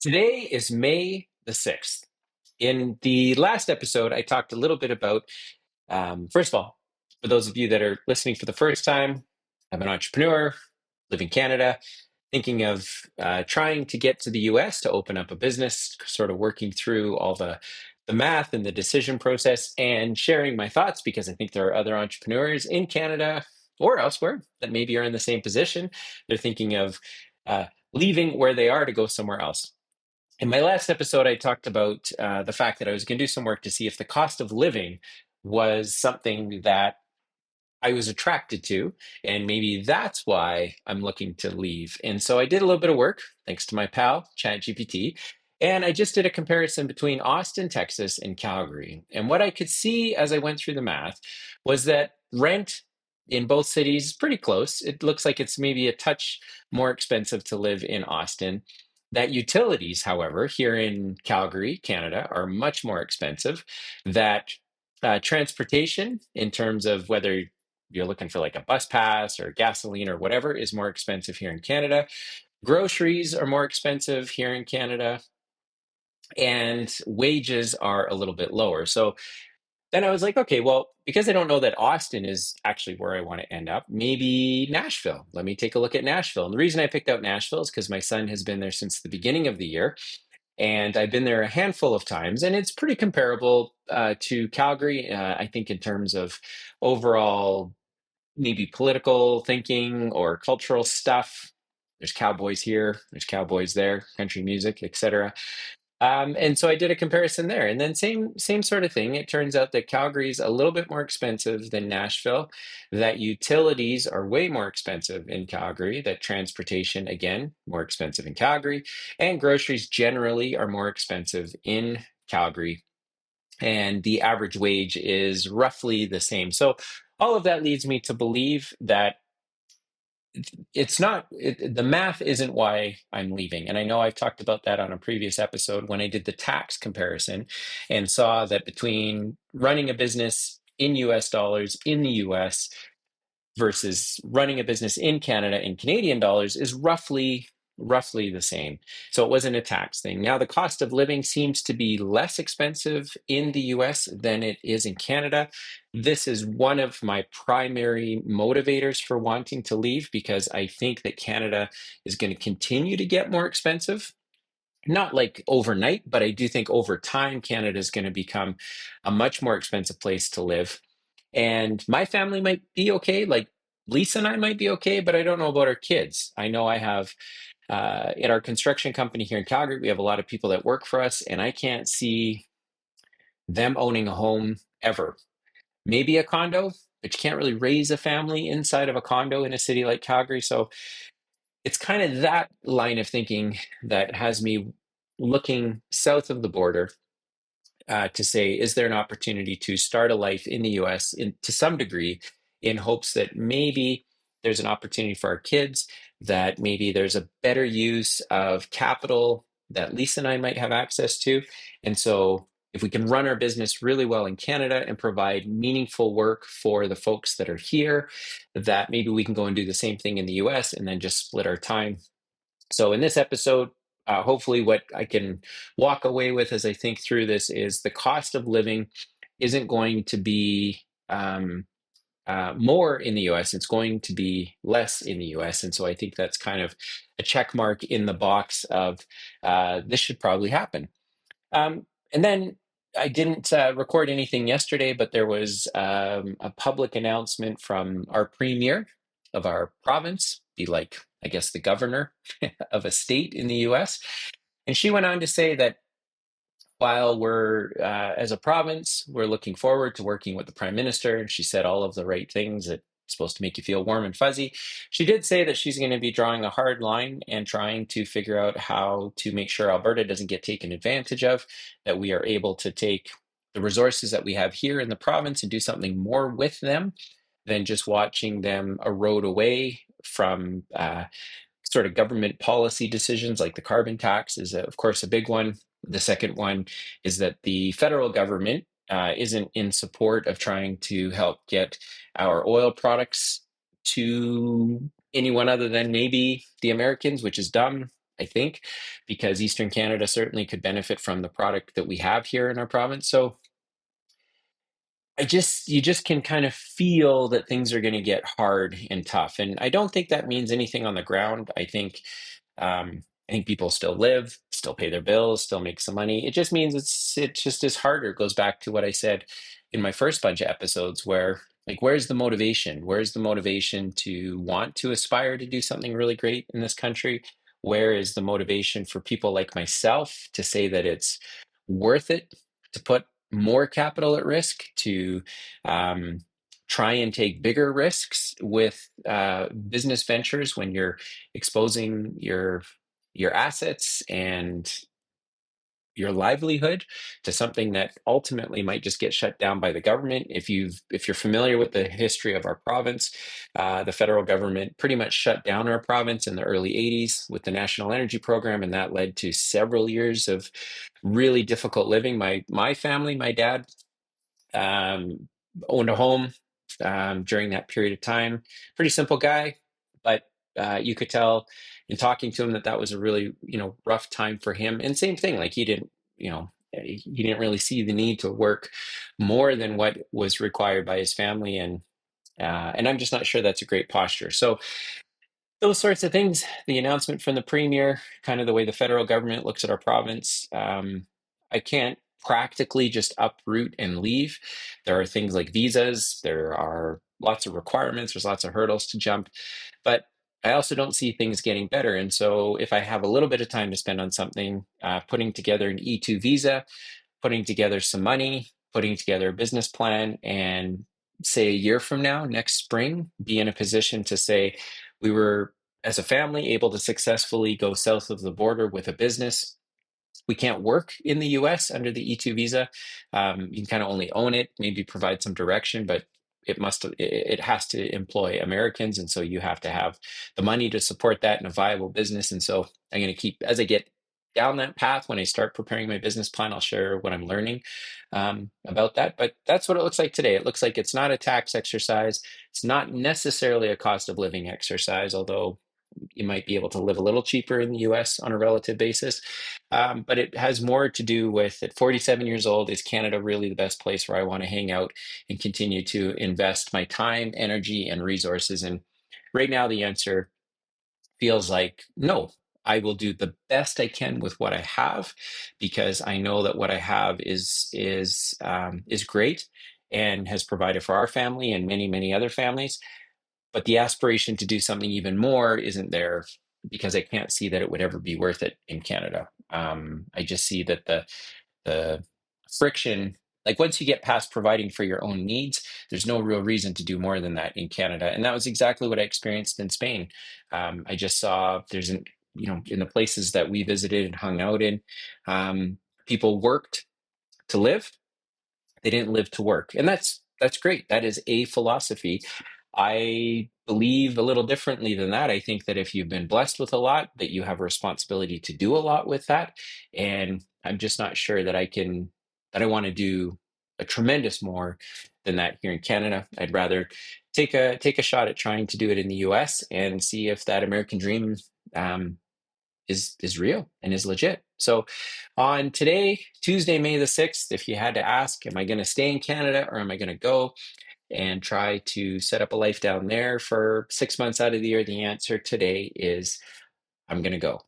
Today is May the 6th. In the last episode, I talked a little bit about, first of all, for those of you that are listening for the first time, I'm an entrepreneur, live in Canada, thinking of trying to get to the US to open up a business, sort of working through all the math and the decision process and sharing my thoughts because I think there are other entrepreneurs in Canada or elsewhere that maybe are in the same position. They're thinking of uh, leaving where they are to go somewhere else. In my last episode, I talked about the fact that I was going to do some work to see if the cost of living was something that I was attracted to, and maybe that's why I'm looking to leave. And so I did a little bit of work, thanks to my pal, ChatGPT, and I just did a comparison between Austin, Texas, and Calgary. And what I could see as I went through the math was that rent in both cities is pretty close. It looks like it's maybe a touch more expensive to live in Austin. That utilities, however, here in Calgary, Canada, are much more expensive. That transportation, in terms of whether you're looking for like a bus pass or gasoline or whatever, is more expensive here in Canada. Groceries are more expensive here in Canada, and wages are a little bit lower. So then I was like, okay, well, because I don't know that Austin is actually where I want to end up, maybe Nashville. Let me take a look at Nashville. And the reason I picked out Nashville is because my son has been there since the beginning of the year. And I've been there a handful of times, and it's pretty comparable to Calgary, I think, in terms of overall maybe political thinking or cultural stuff. There's cowboys here, there's cowboys there, country music, etc. And so I did a comparison there, and then same sort of thing. It turns out that Calgary is a little bit more expensive than Nashville. That utilities are way more expensive in Calgary. That transportation, again, more expensive in Calgary, and groceries generally are more expensive in Calgary. And the average wage is roughly the same. So all of that leads me to believe that the math isn't why I'm leaving. And I know I've talked about that on a previous episode when I did the tax comparison and saw that between running a business in US dollars in the US versus running a business in Canada in Canadian dollars is roughly the same. So it wasn't a tax thing. Now the cost of living seems to be less expensive in the US than it is in Canada. This is one of my primary motivators for wanting to leave because I think that Canada is going to continue to get more expensive. Not like overnight, but I do think over time, Canada is going to become a much more expensive place to live. And my family might be okay. Like Lisa and I might be okay, but I don't know about our kids. I know I have in our construction company here in Calgary, we have a lot of people that work for us, and I can't see them owning a home ever. Maybe a condo, but you can't really raise a family inside of a condo in a city like Calgary. So it's kind of that line of thinking that has me looking south of the border to say, is there an opportunity to start a life in the US to some degree in hopes that maybe there's an opportunity for our kids, that maybe there's a better use of capital that Lisa and I might have access to. And so if we can run our business really well in Canada and provide meaningful work for the folks that are here, that maybe we can go and do the same thing in the US and then just split our time. So in this episode, hopefully what I can walk away with as I think through this is the cost of living isn't going to be more in the US. It's going to be less in the US. And so I think that's kind of a check mark in the box of this should probably happen. And then I didn't record anything yesterday, but there was a public announcement from our premier of our province, be like, I guess, the governor of a state in the US. And she went on to say that while as a province, we're looking forward to working with the prime minister, and she said all of the right things that supposed to make you feel warm and fuzzy. She did say that she's going to be drawing a hard line and trying to figure out how to make sure Alberta doesn't get taken advantage of, that we are able to take the resources that we have here in the province and do something more with them than just watching them erode away from sort of government policy decisions like the carbon tax is, of course, a big one. The second one is that the federal government isn't in support of trying to help get our oil products to anyone other than maybe the Americans, which is dumb. I think, because Eastern Canada certainly could benefit from the product that we have here in our province. So you just can kind of feel that things are going to get hard and tough. And I don't think that means anything on the ground. I think people still live, still pay their bills, still make some money. It just means it just is harder. It goes back to what I said in my first bunch of episodes where like where's the motivation? Where's the motivation to want to aspire to do something really great in this country? Where is the motivation for people like myself to say that it's worth it to put more capital at risk, to um, try and take bigger risks with business ventures when you're exposing your assets and your livelihood to something that ultimately might just get shut down by the government. If you're familiar with the history of our province, the federal government pretty much shut down our province in the early 80s with the National Energy Program, and that led to several years of really difficult living. My family, my dad um, owned a home during that period of time. Pretty simple guy, but you could tell in talking to him that that was a really rough time for him. And same thing, like he didn't really see the need to work more than what was required by his family, and I'm just not sure that's a great posture. So those sorts of things, the announcement from the premier, kind of the way the federal government looks at our province. I can't practically just uproot and leave. There are things like visas, there are lots of requirements, there's lots of hurdles to jump, but I also don't see things getting better. And so if I have a little bit of time to spend on something, putting together an E2 visa, putting together some money, putting together a business plan, and say a year from now, next spring, be in a position to say, we were, as a family, able to successfully go south of the border with a business. We can't work in the US under the E2 visa. You can kind of only own it, maybe provide some direction, but it has to employ Americans. And so you have to have the money to support that in a viable business. And so I'm going to keep, as I get down that path, when I start preparing my business plan, I'll share what I'm learning about that. But that's what it looks like today. It looks like it's not a tax exercise. It's not necessarily a cost of living exercise, although you might be able to live a little cheaper in the US on a relative basis. But it has more to do with at 47 years old, is Canada really the best place where I want to hang out and continue to invest my time, energy, and resources? And right now, the answer feels like no. I will do the best I can with what I have, because I know that what I have is great and has provided for our family and many, many other families. But the aspiration to do something even more isn't there, because I can't see that it would ever be worth it in Canada. I just see that the friction, like once you get past providing for your own needs, there's no real reason to do more than that in Canada. And that was exactly what I experienced in Spain. I just saw in the places that we visited and hung out in, people worked to live, they didn't live to work. And that's great. That is a philosophy. I believe a little differently than that. I think that if you've been blessed with a lot, that you have a responsibility to do a lot with that. And I'm just not sure that I want to do a tremendous more than that here in Canada. I'd rather take a shot at trying to do it in the US and see if that American dream is real and is legit. So on today, Tuesday, May the 6th, if you had to ask, am I going to stay in Canada or am I going to go and try to set up a life down there for 6 months out of the year? The answer today is I'm going to go.